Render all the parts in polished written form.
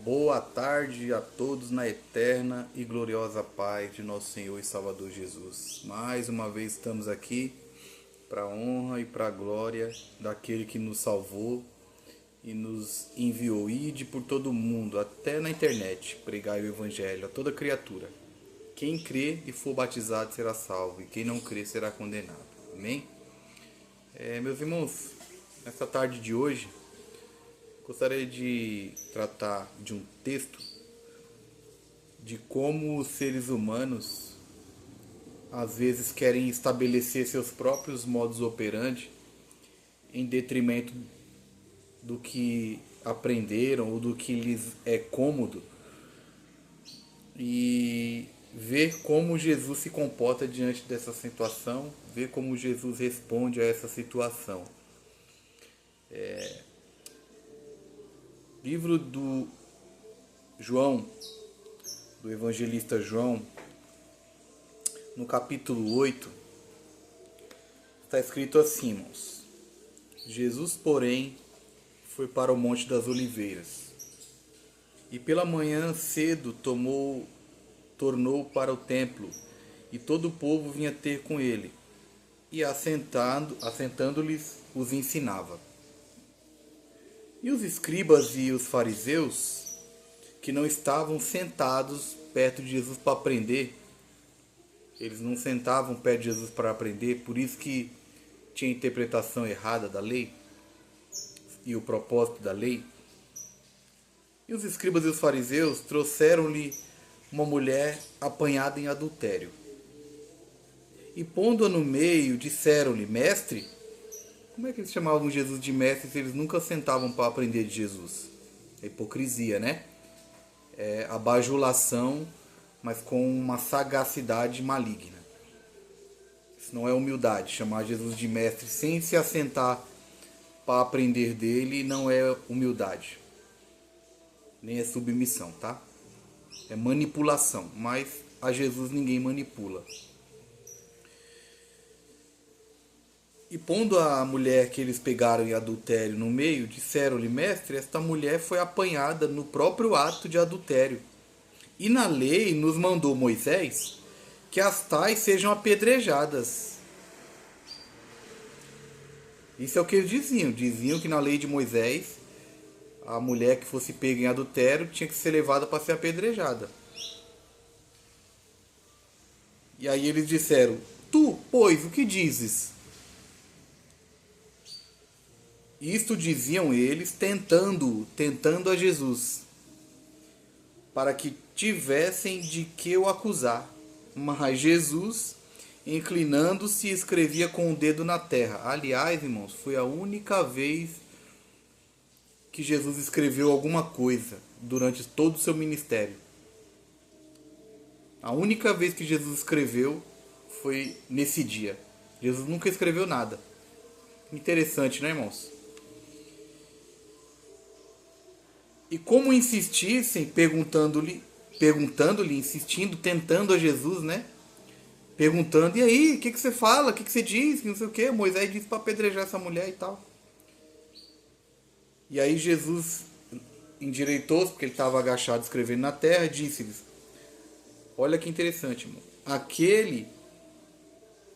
Boa tarde a todos na eterna e gloriosa paz de nosso Senhor e Salvador Jesus. Mais uma vez estamos aqui para a honra e para a glória daquele que nos salvou e nos enviou. Ide por todo mundo, até na internet, pregai o Evangelho a toda criatura. Quem crê e for batizado será salvo, e quem não crê será condenado. Amém? Meus irmãos, nessa tarde de hoje, gostaria de tratar de um texto de como os seres humanos às vezes querem estabelecer seus próprios modus operandi em detrimento do que aprenderam ou do que lhes é cômodo, e ver como Jesus se comporta diante dessa situação, ver como Jesus responde a essa situação. Livro do João, do evangelista João, no capítulo 8, está escrito assim, irmãos: Jesus, porém, foi para o Monte das Oliveiras, e pela manhã cedo tornou para o templo, e todo o povo vinha ter com ele, e assentando-lhes os ensinava. E os escribas e os fariseus, que não estavam sentados perto de Jesus para aprender, eles não sentavam perto de Jesus para aprender, por isso que tinha interpretação errada da lei e o propósito da lei. E os escribas e os fariseus trouxeram-lhe uma mulher apanhada em adultério. E pondo-a no meio, disseram-lhe: Mestre. Como é que eles chamavam Jesus de mestre se eles nunca sentavam para aprender de Jesus? É hipocrisia, né? É a bajulação, mas com uma sagacidade maligna. Isso não é humildade. Chamar Jesus de mestre sem se assentar para aprender dele não é humildade. Nem é submissão, tá? É manipulação. Mas a Jesus ninguém manipula. E pondo a mulher que eles pegaram em adultério no meio, disseram-lhe: Mestre, esta mulher foi apanhada no próprio ato de adultério. E na lei nos mandou Moisés que as tais sejam apedrejadas. Isso é o que eles diziam. Diziam que na lei de Moisés, a mulher que fosse pega em adultério tinha que ser levada para ser apedrejada. E aí eles disseram: Tu, pois, o que dizes? Isto diziam eles, tentando a Jesus, para que tivessem de que o acusar. Mas Jesus, inclinando-se, escrevia com o dedo na terra. Aliás, irmãos, foi a única vez que Jesus escreveu alguma coisa durante todo o seu ministério. A única vez que Jesus escreveu foi nesse dia. Jesus nunca escreveu nada. Interessante, né, irmãos? E como insistissem, perguntando-lhe, insistindo, tentando a Jesus, né? Perguntando: e aí, o que você fala? O que você diz? Não sei o que. Moisés disse para apedrejar essa mulher e tal. E aí Jesus endireitou-se, porque ele estava agachado escrevendo na terra, e disse-lhes: olha que interessante, irmão. Aquele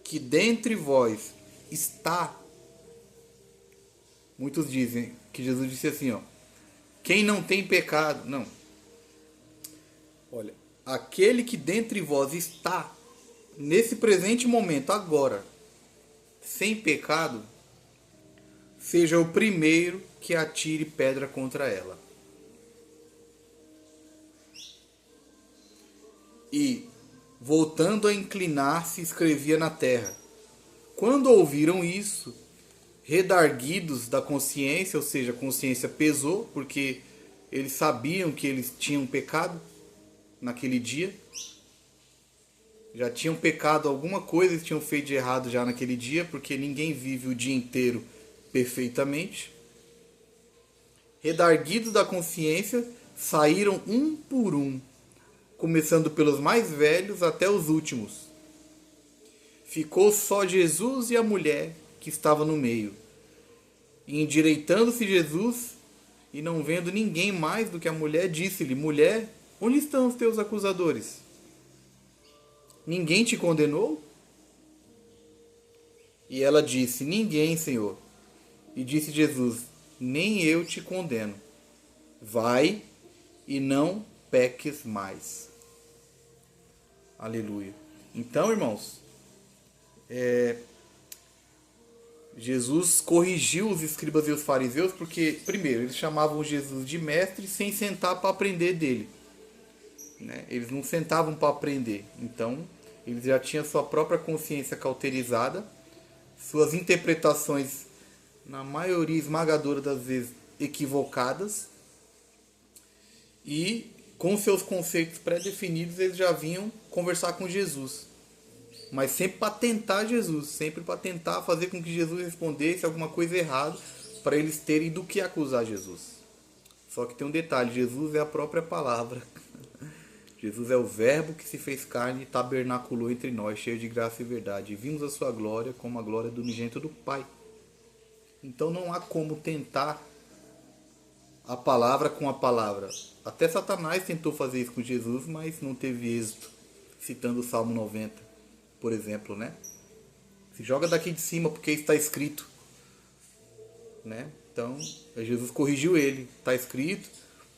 que dentre vós está... Muitos dizem que Jesus disse assim, ó: quem não tem pecado... Não. Olha, aquele que dentre vós está, nesse presente momento, agora, sem pecado, seja o primeiro que atire pedra contra ela. E, voltando a inclinar-se, escrevia na terra. Quando ouviram isso, redarguidos da consciência, ou seja, a consciência pesou, porque eles sabiam que eles tinham pecado naquele dia. Já tinham pecado alguma coisa, eles tinham feito de errado já naquele dia, porque ninguém vive o dia inteiro perfeitamente. Redarguidos da consciência, saíram um por um, começando pelos mais velhos até os últimos. Ficou só Jesus e a mulher que estava no meio. E endireitando-se Jesus, E não vendo ninguém mais do que a mulher, disse-lhe: Mulher, onde estão os teus acusadores? Ninguém te condenou? E ela disse: Ninguém, Senhor. E disse Jesus: Nem eu te condeno. Vai e não peques mais. Aleluia. Então, irmãos, Jesus corrigiu os escribas e os fariseus porque, primeiro, eles chamavam Jesus de mestre sem sentar para aprender dele. Né? Eles não sentavam para aprender. Então, eles já tinham sua própria consciência cauterizada, suas interpretações, na maioria esmagadora das vezes, equivocadas, e com seus conceitos pré-definidos eles já vinham conversar com Jesus. Mas sempre para tentar Jesus, sempre para tentar fazer com que Jesus respondesse alguma coisa errada, para eles terem do que acusar Jesus. Só que tem um detalhe: Jesus é a própria palavra. Jesus é o verbo que se fez carne e tabernaculou entre nós, cheio de graça e verdade. E vimos a sua glória como a glória do unigênito do Pai. Então não há como tentar a palavra com a palavra. Até Satanás tentou fazer isso com Jesus, mas não teve êxito. Citando o Salmo 90, por exemplo, né? Se joga daqui de cima porque está escrito, né? Então, Jesus corrigiu ele. Está escrito,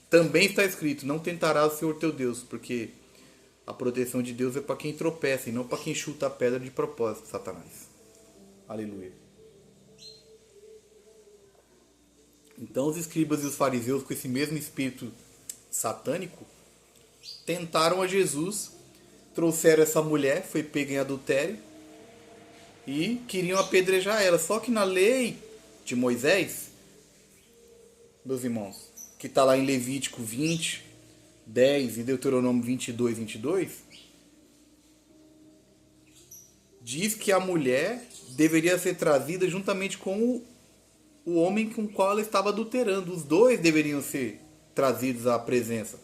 também está escrito: não tentarás o Senhor teu Deus, porque a proteção de Deus é para quem tropeça e não para quem chuta a pedra de propósito, Satanás. Aleluia. Então os escribas e os fariseus, com esse mesmo espírito satânico, tentaram a Jesus, trouxeram essa mulher, foi pega em adultério, e queriam apedrejar ela. Só que na lei de Moisés, meus irmãos, que está lá em Levítico 20, 10 e Deuteronômio 22, 22, diz que a mulher deveria ser trazida juntamente com o homem com o qual ela estava adulterando. Os dois deveriam ser trazidos à presença.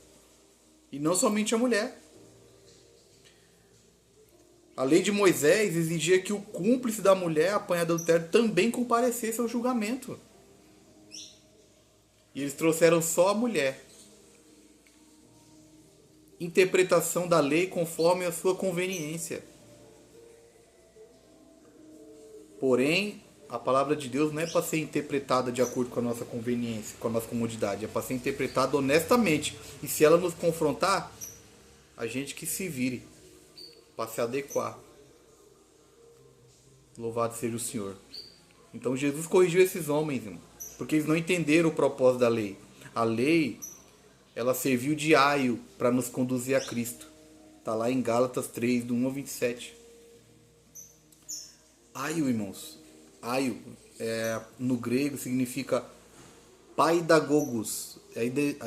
E não somente a mulher. A lei de Moisés exigia que o cúmplice da mulher apanhada adultério também comparecesse ao julgamento. E eles trouxeram só a mulher. Interpretação da lei conforme a sua conveniência. Porém, a palavra de Deus não é para ser interpretada de acordo com a nossa conveniência, com a nossa comodidade. É para ser interpretada honestamente. E se ela nos confrontar, a gente que se vire para se adequar. Louvado seja o Senhor. Então Jesus corrigiu esses homens, irmão, porque eles não entenderam o propósito da lei. A lei, ela serviu de aio para nos conduzir a Cristo. Está lá em Gálatas 3, do 1 ao 27. Aio, irmãos. Aio, no grego, significa paidagogos.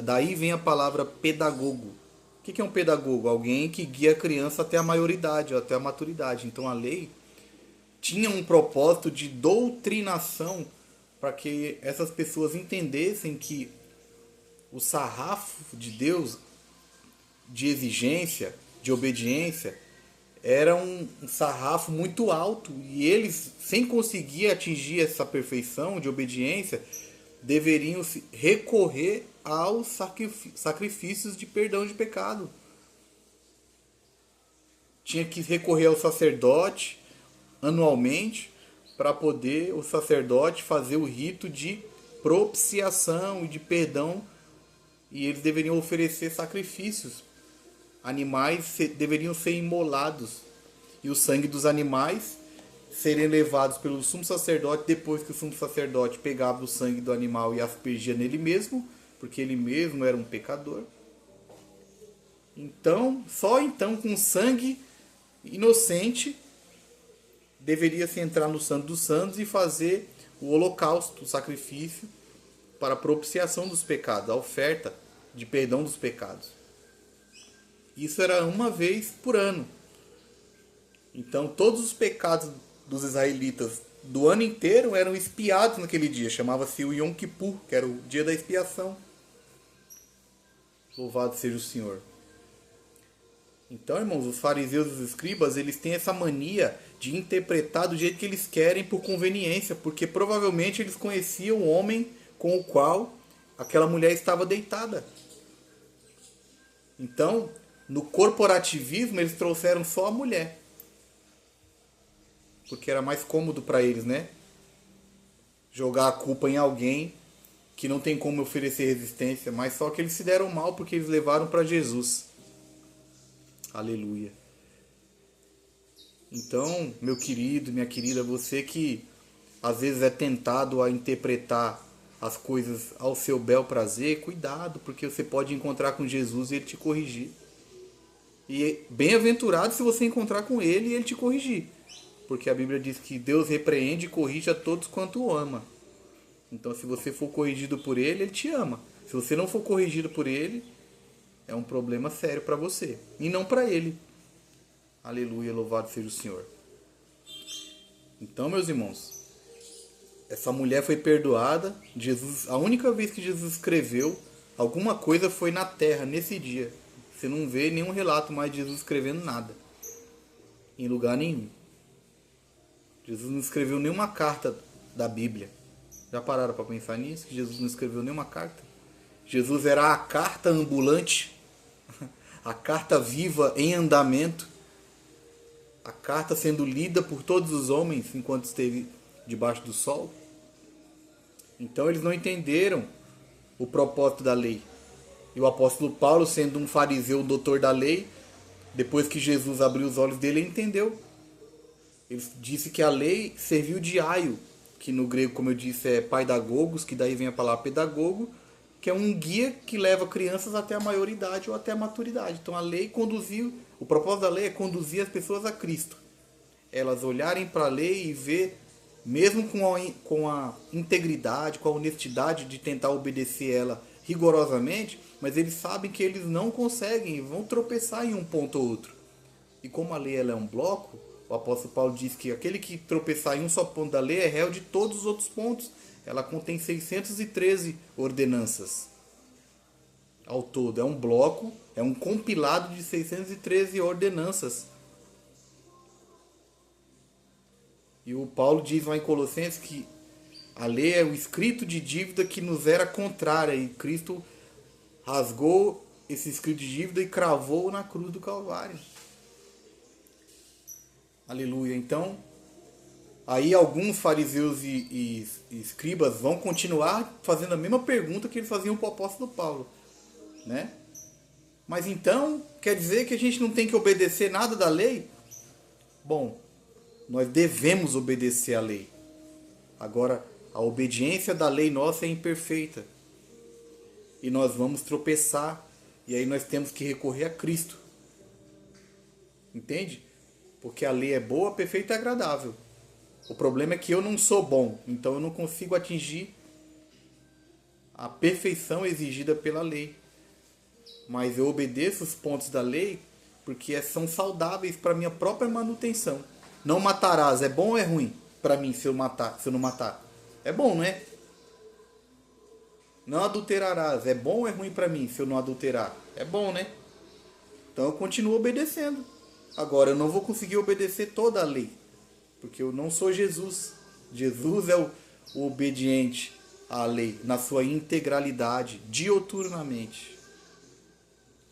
Daí vem a palavra pedagogo. O que é um pedagogo? Alguém que guia a criança até a maioridade, até a maturidade. Então a lei tinha um propósito de doutrinação para que essas pessoas entendessem que o sarrafo de Deus, de exigência, de obediência, era um sarrafo muito alto, e eles, sem conseguir atingir essa perfeição de obediência, deveriam recorrer aos sacrifícios de perdão de pecado. Tinha que recorrer ao sacerdote anualmente para poder o sacerdote fazer o rito de propiciação e de perdão, e eles deveriam oferecer sacrifícios. Animais deveriam ser imolados e o sangue dos animais serem levados pelo sumo sacerdote depois que o sumo sacerdote pegava o sangue do animal e aspergia nele mesmo, porque ele mesmo era um pecador. Então, só então com sangue inocente deveria se entrar no Santo dos Santos e fazer o holocausto, o sacrifício para a propiciação dos pecados, a oferta de perdão dos pecados. Isso era uma vez por ano. Então todos os pecados dos israelitas do ano inteiro eram expiados naquele dia. Chamava-se o Yom Kippur, que era o dia da expiação. Louvado seja o Senhor. Então, irmãos, os fariseus e os escribas, eles têm essa mania de interpretar do jeito que eles querem por conveniência, porque provavelmente eles conheciam o homem com o qual aquela mulher estava deitada. Então, no corporativismo, eles trouxeram só a mulher. Porque era mais cômodo para eles, né? Jogar a culpa em alguém que não tem como oferecer resistência. Mas só que eles se deram mal porque eles levaram para Jesus. Aleluia. Então, meu querido, minha querida, você que às vezes é tentado a interpretar as coisas ao seu bel prazer, cuidado, porque você pode encontrar com Jesus e ele te corrigir. E bem-aventurado se você encontrar com ele e ele te corrigir. Porque a Bíblia diz que Deus repreende e corrige a todos quanto o ama. Então, se você for corrigido por ele, ele te ama. Se você não for corrigido por ele, é um problema sério para você. E não para ele. Aleluia, louvado seja o Senhor. Então, meus irmãos, essa mulher foi perdoada. Jesus, a única vez que Jesus escreveu alguma coisa foi na terra, nesse dia. Você não vê nenhum relato mais de Jesus escrevendo nada. Em lugar nenhum. Jesus não escreveu nenhuma carta da Bíblia. Já pararam para pensar nisso? Que Jesus não escreveu nenhuma carta? Jesus era a carta ambulante. A carta viva em andamento. A carta sendo lida por todos os homens enquanto esteve debaixo do sol. Então eles não entenderam o propósito da lei. E o apóstolo Paulo, sendo um fariseu, doutor da lei, depois que Jesus abriu os olhos dele, ele entendeu. Ele disse que a lei serviu de aio, que no grego, como eu disse, é paidagogos, que daí vem a palavra pedagogo, que é um guia que leva crianças até a maioridade ou até a maturidade. Então a lei conduziu, o propósito da lei é conduzir as pessoas a Cristo. Elas olharem para a lei e ver, mesmo com a integridade, com a honestidade de tentar obedecer ela rigorosamente, mas eles sabem que eles não conseguem, vão tropeçar em um ponto ou outro. E como a lei ela é um bloco, o apóstolo Paulo diz que aquele que tropeçar em um só ponto da lei é réu de todos os outros pontos. Ela contém 613 ordenanças ao todo. É um bloco, é um compilado de 613 ordenanças. E o Paulo diz lá em Colossenses que a lei é o escrito de dívida que nos era contrária. E Cristo rasgou esse escrito de dívida e cravou na cruz do Calvário. Aleluia. Então, aí alguns fariseus e escribas vão continuar fazendo a mesma pergunta que eles faziam para o apóstolo Paulo, né? Mas então, quer dizer que a gente não tem que obedecer nada da lei? Bom, nós devemos obedecer à lei. Agora, a obediência da lei nossa é imperfeita. E nós vamos tropeçar. E aí nós temos que recorrer a Cristo. Entende? Porque a lei é boa, perfeita e agradável. O problema é que eu não sou bom. Então eu não consigo atingir a perfeição exigida pela lei. Mas eu obedeço os pontos da lei porque são saudáveis para minha própria manutenção. Não matarás, é bom ou é ruim para mim se eu não matar? É bom, não é? Não adulterarás, é bom ou é ruim para mim se eu não adulterar? É bom, né? Então eu continuo obedecendo. Agora eu não vou conseguir obedecer toda a lei, porque eu não sou Jesus. Jesus é o obediente à lei na sua integralidade, dioturnamente.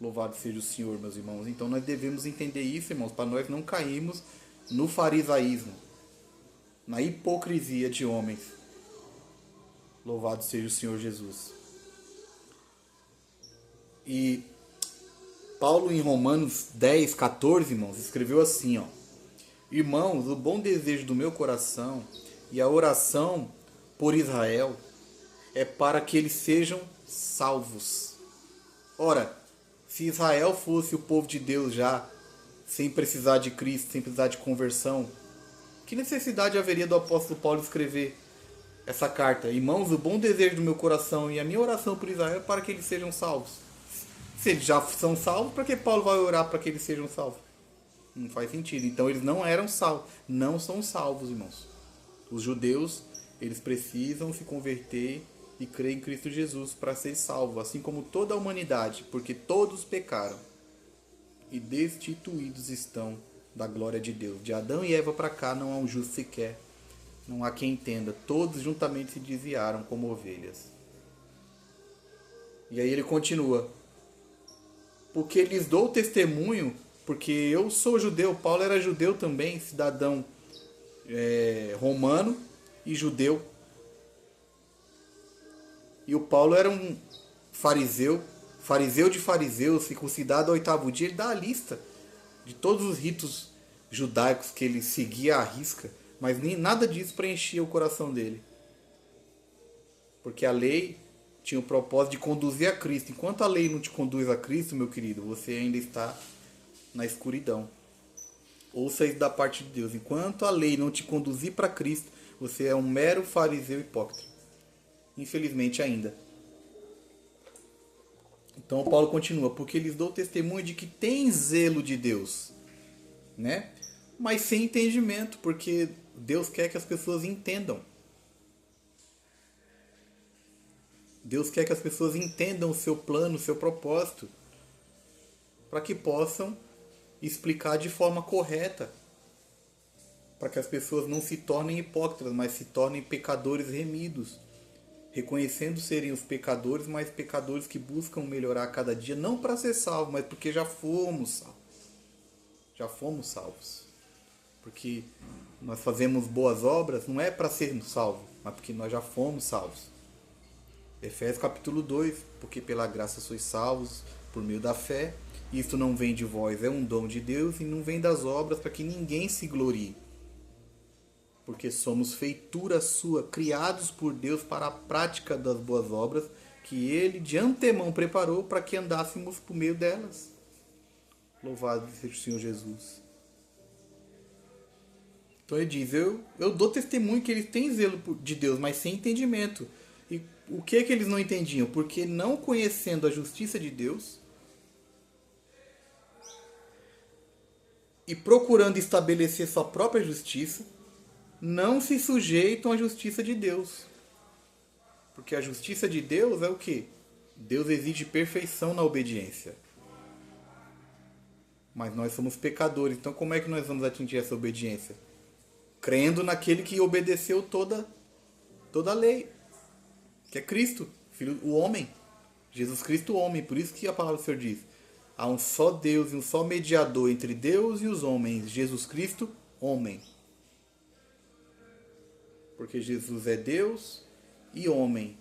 Louvado seja o Senhor, meus irmãos. Então nós devemos entender isso, irmãos, para nós não cairmos no farisaísmo, na hipocrisia de homens. Louvado seja o Senhor Jesus. E Paulo em Romanos 10, 14, irmãos, escreveu assim, ó: Irmãos, o bom desejo do meu coração e a oração por Israel é para que eles sejam salvos. Ora, se Israel fosse o povo de Deus já, sem precisar de Cristo, sem precisar de conversão, que necessidade haveria do apóstolo Paulo escrever essa carta? Irmãos, o bom desejo do meu coração e a minha oração por Israel é para que eles sejam salvos. Se eles já são salvos, para que Paulo vai orar para que eles sejam salvos? Não faz sentido. Então eles não eram salvos. Não são salvos, irmãos. Os judeus, eles precisam se converter e crer em Cristo Jesus para ser salvos, assim como toda a humanidade, porque todos pecaram e destituídos estão da glória de Deus. De Adão e Eva para cá não há um justo sequer. Não há quem entenda. Todos juntamente se desviaram como ovelhas. E aí ele continua: porque lhes dou testemunho, porque eu sou judeu, Paulo era judeu também, cidadão romano e judeu. E o Paulo era um fariseu, fariseu de fariseus, circuncidado ao 8º dia. Ele dá a lista de todos os ritos judaicos que ele seguia à risca, mas nem nada disso preenchia o coração dele. Porque a lei tinha o propósito de conduzir a Cristo. Enquanto a lei não te conduz a Cristo, meu querido, você ainda está na escuridão. Ouça isso da parte de Deus. Enquanto a lei não te conduzir para Cristo, você é um mero fariseu hipócrita. Infelizmente ainda. Então Paulo continua: porque lhes dou testemunho de que tem zelo de Deus, né? Mas sem entendimento, porque Deus quer que as pessoas entendam. Deus quer que as pessoas entendam o seu plano, o seu propósito, para que possam explicar de forma correta, para que as pessoas não se tornem hipócritas, mas se tornem pecadores remidos, reconhecendo serem os pecadores, mas pecadores que buscam melhorar a cada dia, não para ser salvos, mas porque já fomos salvos. Já fomos salvos. Porque nós fazemos boas obras, não é para sermos salvos, mas porque nós já fomos salvos. Efésios capítulo 2, porque pela graça sois salvos por meio da fé. Isto não vem de vós, é um dom de Deus, e não vem das obras para que ninguém se glorie. Porque somos feitura sua, criados por Deus para a prática das boas obras, que Ele de antemão preparou para que andássemos por meio delas. Louvado seja o Senhor Jesus. Então ele diz: eu dou testemunho que eles têm zelo de Deus, mas sem entendimento. E o que eles não entendiam? Porque não conhecendo a justiça de Deus e procurando estabelecer sua própria justiça, não se sujeitam à justiça de Deus. Porque a justiça de Deus é o quê? Deus exige perfeição na obediência. Mas nós somos pecadores, então como é que nós vamos atingir essa obediência? Crendo naquele que obedeceu toda a lei, que é Cristo, o homem. Jesus Cristo, o homem. Por isso que a palavra do Senhor diz: há um só Deus e um só mediador entre Deus e os homens, Jesus Cristo, homem. Porque Jesus é Deus e homem.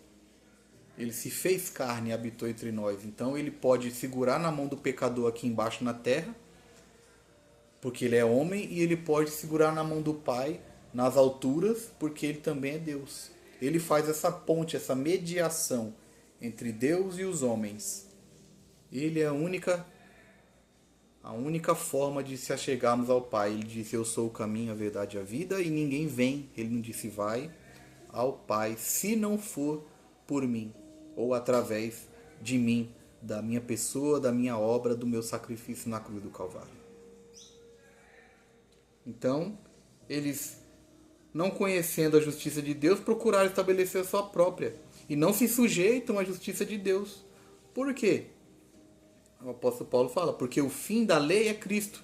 Ele se fez carne e habitou entre nós. Então ele pode segurar na mão do pecador aqui embaixo na terra, porque ele é homem, e ele pode segurar na mão do Pai nas alturas, porque ele também é Deus. Ele faz essa ponte, essa mediação entre Deus e os homens. Ele é a única forma de se achegarmos ao Pai. Ele disse: eu sou o caminho, a verdade e a vida, e ninguém vem, ele não disse, vai ao Pai, se não for por mim, ou através de mim, da minha pessoa, da minha obra, do meu sacrifício na cruz do Calvário. Então, eles, não conhecendo a justiça de Deus, procuraram estabelecer a sua própria, e não se sujeitam à justiça de Deus. Por quê? O apóstolo Paulo fala: porque o fim da lei é Cristo.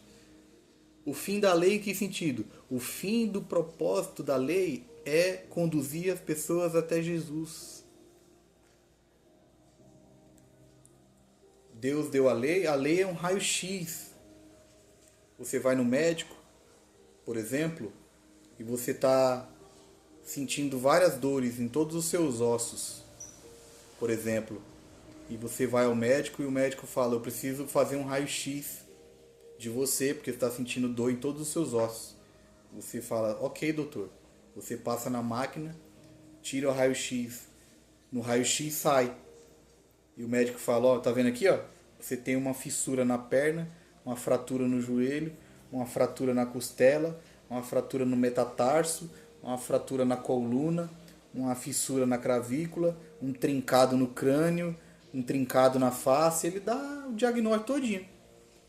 O fim da lei em que sentido? O fim do propósito da lei é conduzir as pessoas até Jesus. Deus deu a lei é um raio-x. Você vai no médico, por exemplo, e você está sentindo várias dores em todos os seus ossos, por exemplo, e você vai ao médico e o médico fala: eu preciso fazer um raio-x de você, porque você está sentindo dor em todos os seus ossos. Você fala: ok, doutor. Você passa na máquina, tira o raio-x, no raio-x sai, e o médico fala: ó, tá vendo aqui, ó? Você tem uma fissura na perna, uma fratura no joelho, uma fratura na costela, uma fratura no metatarso, uma fratura na coluna, uma fissura na clavícula, um trincado no crânio, um trincado na face. Ele dá o diagnóstico todinho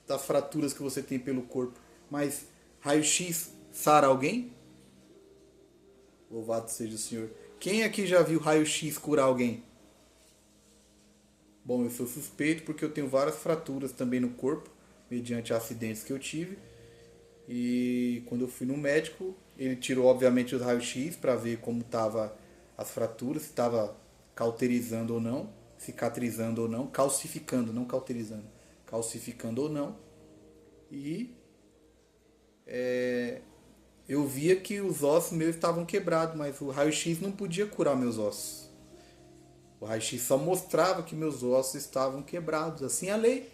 das fraturas que você tem pelo corpo. Mas raio-x sara alguém? Louvado seja o Senhor. Quem aqui já viu raio-x curar alguém? Bom, eu sou suspeito porque eu tenho várias fraturas também no corpo, mediante acidentes que eu tive. E quando eu fui no médico, ele tirou obviamente os raios-x para ver como estava as fraturas, se estava cauterizando ou não, cicatrizando ou não, calcificando, não cauterizando, calcificando ou não. E eu via que os ossos meus estavam quebrados, mas o raio-x não podia curar meus ossos. O raio-x só mostrava que meus ossos estavam quebrados. Assim é a lei.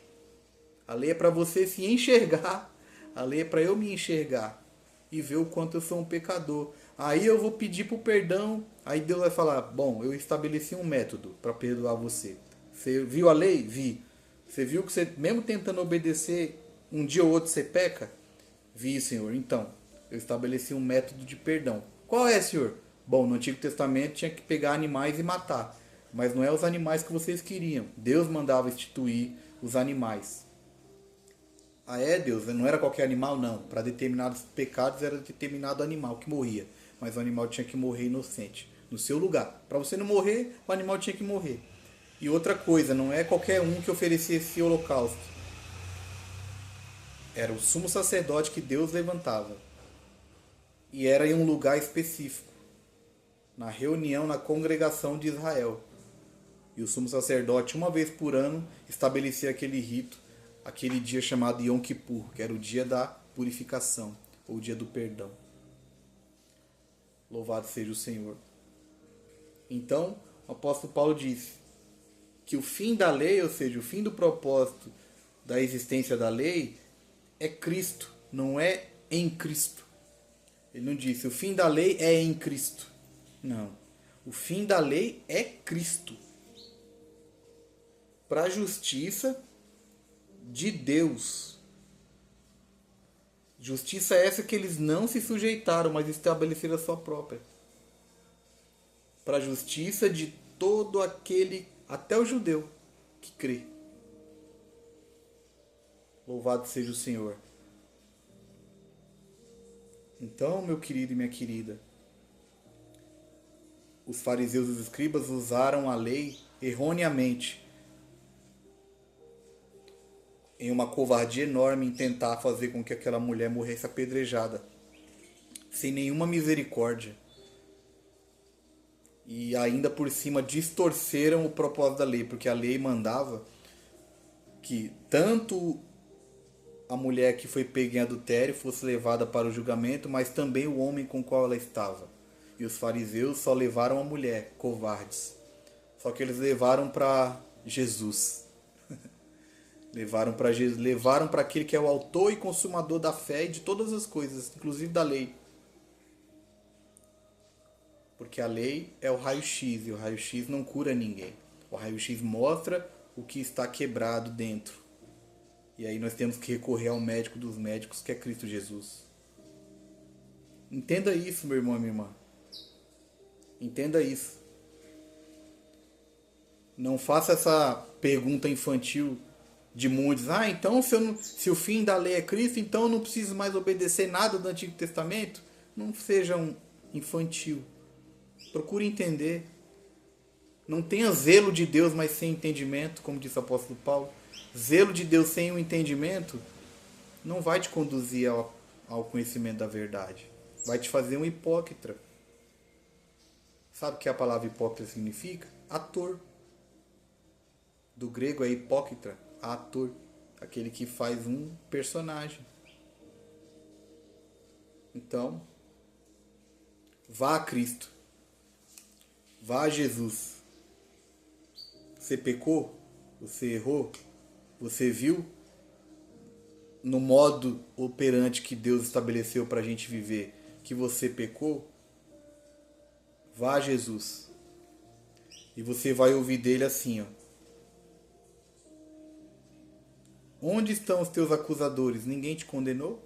A lei é para você se enxergar. A lei é para eu me enxergar e ver o quanto eu sou um pecador. Aí eu vou pedir pro perdão. Aí Deus vai falar: bom, eu estabeleci um método para perdoar você. Você viu a lei? Vi. Você viu que você, mesmo tentando obedecer, um dia ou outro você peca? Vi, Senhor. Então, eu estabeleci um método de perdão. Qual é, Senhor? Bom, no Antigo Testamento tinha que pegar animais e matar. Mas não é os animais que vocês queriam. Deus mandava instituir os animais. Ah, é, Deus? Não era qualquer animal, não. Para determinados pecados era determinado animal que morria. Mas o animal tinha que morrer inocente, no seu lugar. Para você não morrer, o animal tinha que morrer. E outra coisa, não é qualquer um que oferecia esse holocausto. Era o sumo sacerdote que Deus levantava. E era em um lugar específico. Na reunião, na congregação de Israel. E o sumo sacerdote, uma vez por ano, estabelecia aquele rito, aquele dia chamado Yom Kippur, que era o dia da purificação, ou o dia do perdão. Louvado seja o Senhor. Então, o apóstolo Paulo disse que o fim da lei, ou seja, o fim do propósito da existência da lei, é Cristo, não é em Cristo. Ele não disse o fim da lei é em Cristo. Não. O fim da lei é Cristo. Para a justiça de Deus. Justiça essa que eles não se sujeitaram, mas estabeleceram a sua própria. Para a justiça de todo aquele, até o judeu, que crê. Louvado seja o Senhor. Então, meu querido e minha querida, os fariseus e os escribas usaram a lei erroneamente, em uma covardia enorme em tentar fazer com que aquela mulher morresse apedrejada, sem nenhuma misericórdia. E ainda por cima distorceram o propósito da lei, porque a lei mandava que tanto a mulher que foi pega em adultério fosse levada para o julgamento, mas também o homem com o qual ela estava. E os fariseus só levaram a mulher, covardes. Só que eles levaram para Jesus. Levaram para Jesus, levaram para aquele que é o autor e consumador da fé e de todas as coisas, inclusive da lei. Porque a lei é o raio-x e o raio-x não cura ninguém. O raio-x mostra o que está quebrado dentro. E aí nós temos que recorrer ao médico dos médicos, que é Cristo Jesus. Entenda isso, meu irmão e minha irmã. Entenda isso. Não faça essa pergunta infantil de muitos. Ah, então se o fim da lei é Cristo, então eu não preciso mais obedecer nada do Antigo Testamento? Não seja um infantil. Procure entender. Não tenha zelo de Deus, mas sem entendimento, como disse o apóstolo Paulo. Zelo de Deus sem o entendimento não vai te conduzir ao conhecimento da verdade. Vai te fazer um hipócrita. Sabe o que a palavra hipócrita significa? Ator. Do grego é hipócrita, ator. Aquele que faz um personagem. Então, vá a Cristo. Vá a Jesus. Você pecou? Você errou? Você viu no modo operante que Deus estabeleceu para a gente viver que você pecou? Vá a Jesus. E você vai ouvir dele assim, ó. Onde estão os teus acusadores? Ninguém te condenou?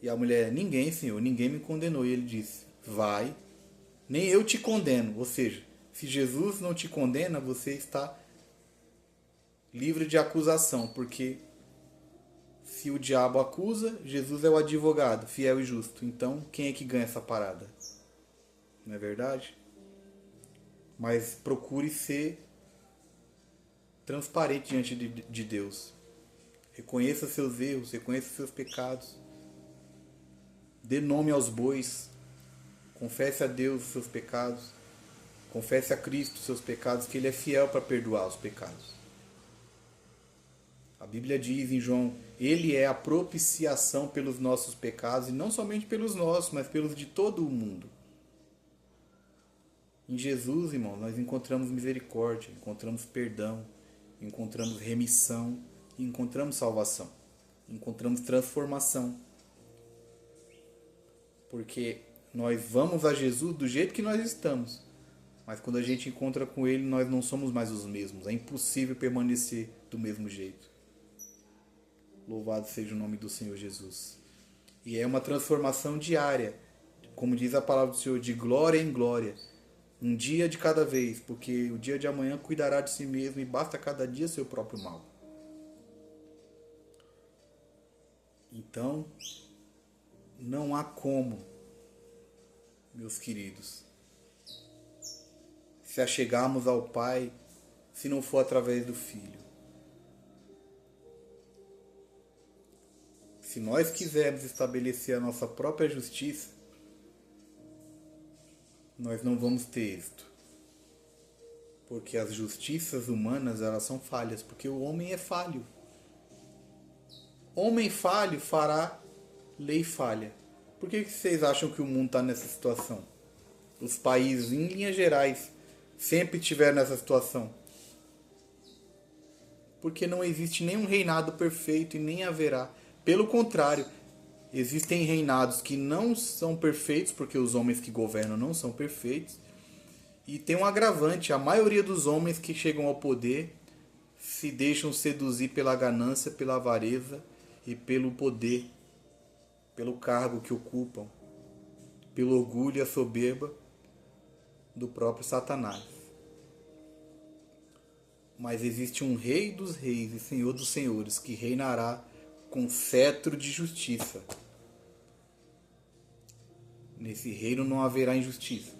E a mulher, ninguém, Senhor, ninguém me condenou. E ele disse, vai, nem eu te condeno. Ou seja, se Jesus não te condena, você está livre de acusação, porque se o diabo acusa, Jesus é o advogado, fiel e justo. Então, quem é que ganha essa parada? Não é verdade? Mas procure ser transparente diante de Deus. Reconheça seus erros, reconheça seus pecados. Dê nome aos bois. Confesse a Deus os seus pecados. Confesse a Cristo os seus pecados, que Ele é fiel para perdoar os pecados. A Bíblia diz em João, Ele é a propiciação pelos nossos pecados, e não somente pelos nossos, mas pelos de todo o mundo. Em Jesus, irmão, nós encontramos misericórdia, encontramos perdão, encontramos remissão, encontramos salvação, encontramos transformação. Porque nós vamos a Jesus do jeito que nós estamos, mas quando a gente encontra com Ele, nós não somos mais os mesmos. É impossível permanecer do mesmo jeito. Louvado seja o nome do Senhor Jesus. E é uma transformação diária, como diz a palavra do Senhor, de glória em glória. Um dia de cada vez, porque o dia de amanhã cuidará de si mesmo e basta cada dia seu próprio mal. Então, não há como, meus queridos, se achegarmos ao Pai se não for através do Filho. Se nós quisermos estabelecer a nossa própria justiça, nós não vamos ter êxito. Porque as justiças humanas, elas são falhas, porque o homem é falho. Homem falho fará lei falha. Por que vocês acham que o mundo está nessa situação? Os países, em linhas gerais, sempre estiveram nessa situação. Porque não existe nenhum reinado perfeito e nem haverá. Pelo contrário, existem reinados que não são perfeitos, porque os homens que governam não são perfeitos. E tem um agravante, a maioria dos homens que chegam ao poder se deixam seduzir pela ganância, pela avareza e pelo poder, pelo cargo que ocupam, pelo orgulho e a soberba do próprio Satanás. Mas existe um Rei dos Reis e Senhor dos Senhores que reinará com cetro de justiça. Nesse reino não haverá injustiça.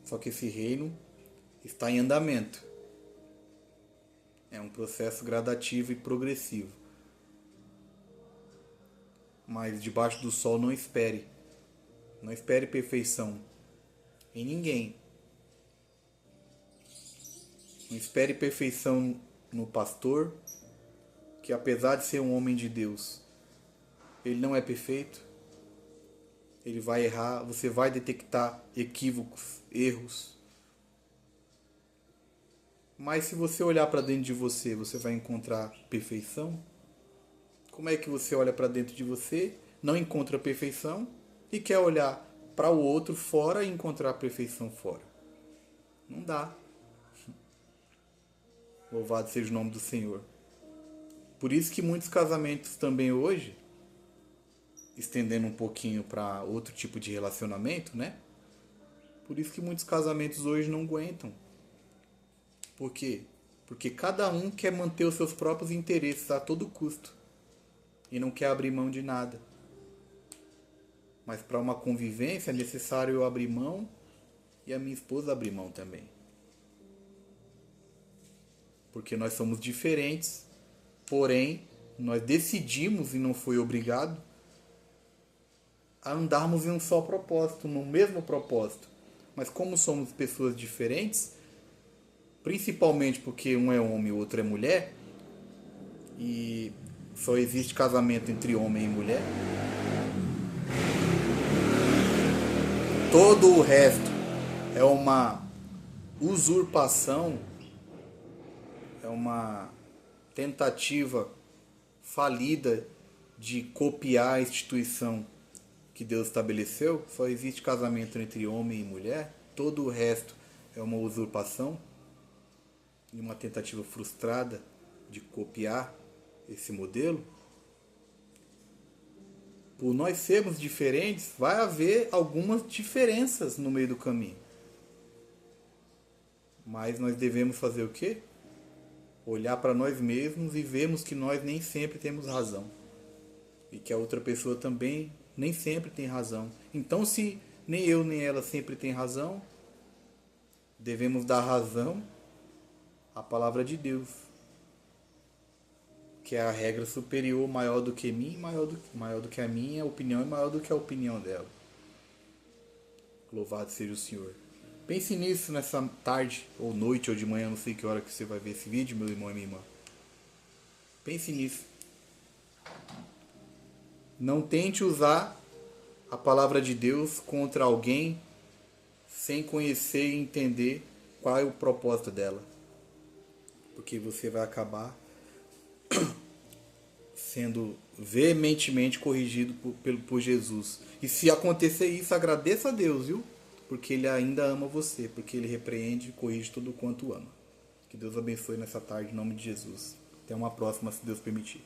Só que esse reino está em andamento. É um processo gradativo e progressivo. Mas debaixo do sol não espere. Não espere perfeição em ninguém. Não espere perfeição no pastor, que apesar de ser um homem de Deus, ele não é perfeito. Ele vai errar, você vai detectar equívocos, erros. Mas se você olhar para dentro de você, você vai encontrar perfeição? Como é que você olha para dentro de você, não encontra perfeição e quer olhar para o outro fora e encontrar perfeição fora? Não dá. Louvado seja o nome do Senhor. Por isso que muitos casamentos também hoje, estendendo um pouquinho para outro tipo de relacionamento, né? Por isso que muitos casamentos hoje não aguentam. Por quê? Porque cada um quer manter os seus próprios interesses a todo custo e não quer abrir mão de nada. Mas para uma convivência é necessário eu abrir mão e a minha esposa abrir mão também. Porque nós somos diferentes, porém nós decidimos e não foi obrigado a andarmos em um só propósito, no mesmo propósito. Mas como somos pessoas diferentes, principalmente porque um é homem e o outro é mulher, e só existe casamento entre homem e mulher, todo o resto é uma usurpação, é uma tentativa falida de copiar a instituição que Deus estabeleceu. Só existe casamento entre homem e mulher, todo o resto é uma usurpação e uma tentativa frustrada de copiar esse modelo. Por nós sermos diferentes, vai haver algumas diferenças no meio do caminho. Mas nós devemos fazer o quê? Olhar para nós mesmos e vermos que nós nem sempre temos razão. E que a outra pessoa também nem sempre tem razão. Então, se nem eu nem ela sempre tem razão, devemos dar razão à palavra de Deus, que é a regra superior, maior do que mim, maior do que a minha opinião e maior do que a opinião dela. Louvado seja o Senhor. Pense nisso nessa tarde, ou noite, ou de manhã, não sei que hora que você vai ver esse vídeo, meu irmão e minha irmã. Pense nisso. Não tente usar a palavra de Deus contra alguém sem conhecer e entender qual é o propósito dela. Porque você vai acabar sendo veementemente corrigido por Jesus. E se acontecer isso, agradeça a Deus, viu? Porque Ele ainda ama você, porque Ele repreende e corrige tudo quanto ama. Que Deus abençoe nessa tarde, em nome de Jesus. Até uma próxima, se Deus permitir.